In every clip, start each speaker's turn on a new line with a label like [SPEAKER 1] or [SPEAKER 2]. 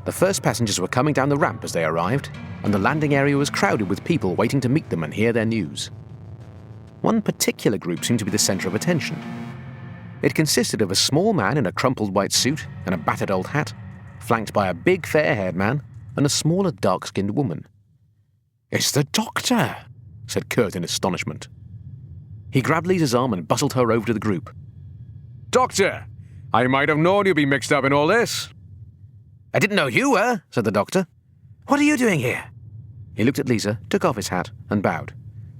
[SPEAKER 1] The first passengers were coming down the ramp as they arrived, and the landing area was crowded with people waiting to meet them and hear their news. One particular group seemed to be the centre of attention. It consisted of a small man in a crumpled white suit and a battered old hat, flanked by a big fair-haired man and a smaller dark-skinned woman. "It's the doctor," said Kurt in astonishment. He grabbed Lisa's arm and bustled her over to the group. "Doctor, I might have known you'd be mixed up in all this." "I didn't know you were," said the doctor. "What are you doing here?" He looked at Lisa, took off his hat, and bowed.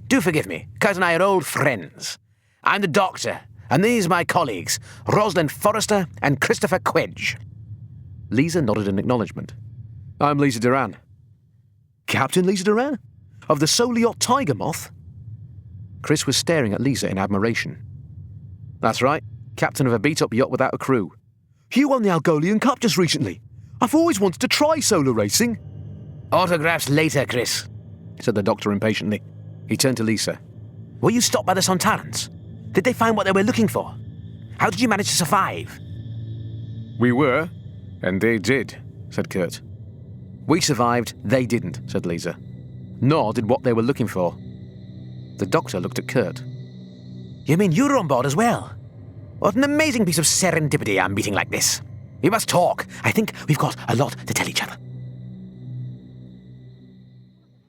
[SPEAKER 1] "Do forgive me, Kurt and I are old friends. I'm the doctor, and these are my colleagues, Rosalind Forrester and Christopher Quedge." Lisa nodded in acknowledgement. "I'm Lisa Duran." "Captain Lisa Duran? Of the solar yacht Tiger Moth?" Chris was staring at Lisa in admiration. "That's right, captain of a beat-up yacht without a crew." "You won the Algolian Cup just recently. I've always wanted to try solar racing." "Autographs later, Chris," said the doctor impatiently. He turned to Lisa. "Were you stopped by the Sontarans? Did they find what they were looking for? How did you manage to survive?" "We were, and they did," said Kurt. "We survived, they didn't," said Lisa. "Nor did what they were looking for." The doctor looked at Kurt. "You mean you were on board as well? What an amazing piece of serendipity I'm meeting like this. We must talk. I think we've got a lot to tell each other."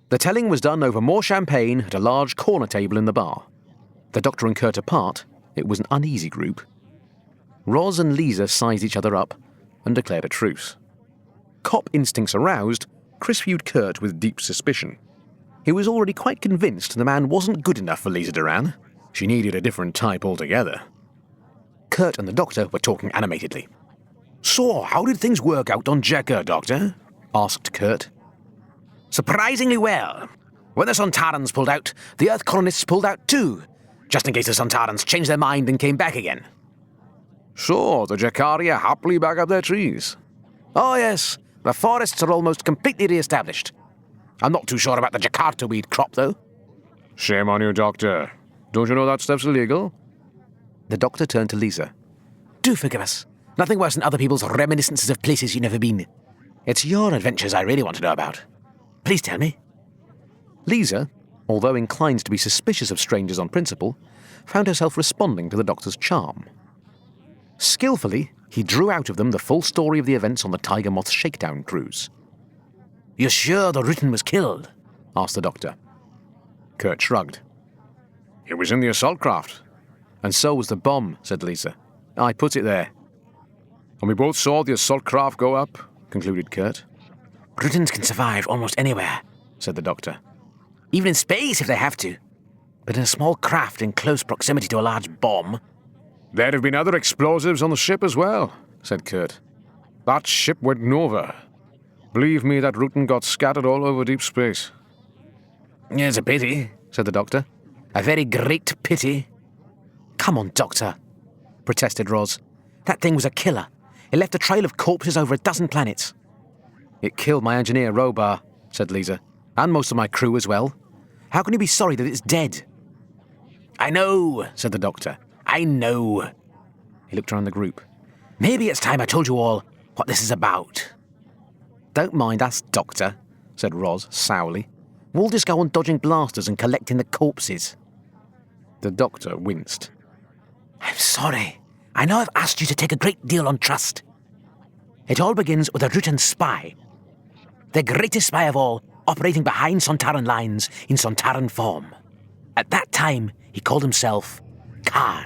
[SPEAKER 1] The telling was done over more champagne at a large corner table in the bar. The doctor and Kurt apart, it was an uneasy group. Ros and Lisa sized each other up and declared a truce. Cop instincts aroused, Chris viewed Kurt with deep suspicion. He was already quite convinced the man wasn't good enough for Lisa Duran. She needed a different type altogether. Kurt and the doctor were talking animatedly. "So, how did things work out on Jekker, Doctor?" asked Kurt. "Surprisingly well. When the Sontarans pulled out, the Earth colonists pulled out too, just in case the Sontarans changed their mind and came back again." "So, the Jackaria happily back up their trees?" "Oh yes, the forests are almost completely re-established. I'm not too sure about the Jakarta weed crop, though." "Shame on you, Doctor. Don't you know that stuff's illegal?" The doctor turned to Lisa. "Do forgive us. Nothing worse than other people's reminiscences of places you've never been. It's your adventures I really want to know about. Please tell me." Lisa, although inclined to be suspicious of strangers on principle, found herself responding to the doctor's charm. Skillfully, he drew out of them the full story of the events on the Tiger Moth's Shakedown cruise. "You're sure the Rutan was killed?" asked the doctor. Kurt shrugged. "It was in the assault craft. And so was the bomb," said Lisa. "I put it there." "And we both saw the assault craft go up," concluded Kurt. "Rutans can survive almost anywhere," said the doctor. "Even in space if they have to. But in a small craft in close proximity to a large bomb..." "There'd have been other explosives on the ship as well," said Kurt. "That ship went nowhere. Believe me, that Rutan got scattered all over deep space." "It's a pity," said the doctor. "A very great pity." "Come on, Doctor," protested Ros. "That thing was a killer. It left a trail of corpses over a dozen planets." "It killed my engineer, Robar," said Lisa, "and most of my crew as well. How can you be sorry that it's dead?" "I know," said the doctor. "I know." He looked around the group. "Maybe it's time I told you all what this is about." "Don't mind us, Doctor," said Ros sourly. "We'll just go on dodging blasters and collecting the corpses." The doctor winced. "I'm sorry. I know I've asked you to take a great deal on trust. It all begins with a Rutan spy. The greatest spy of all, operating behind Sontaran lines in Sontaran form. At that time, he called himself Khan.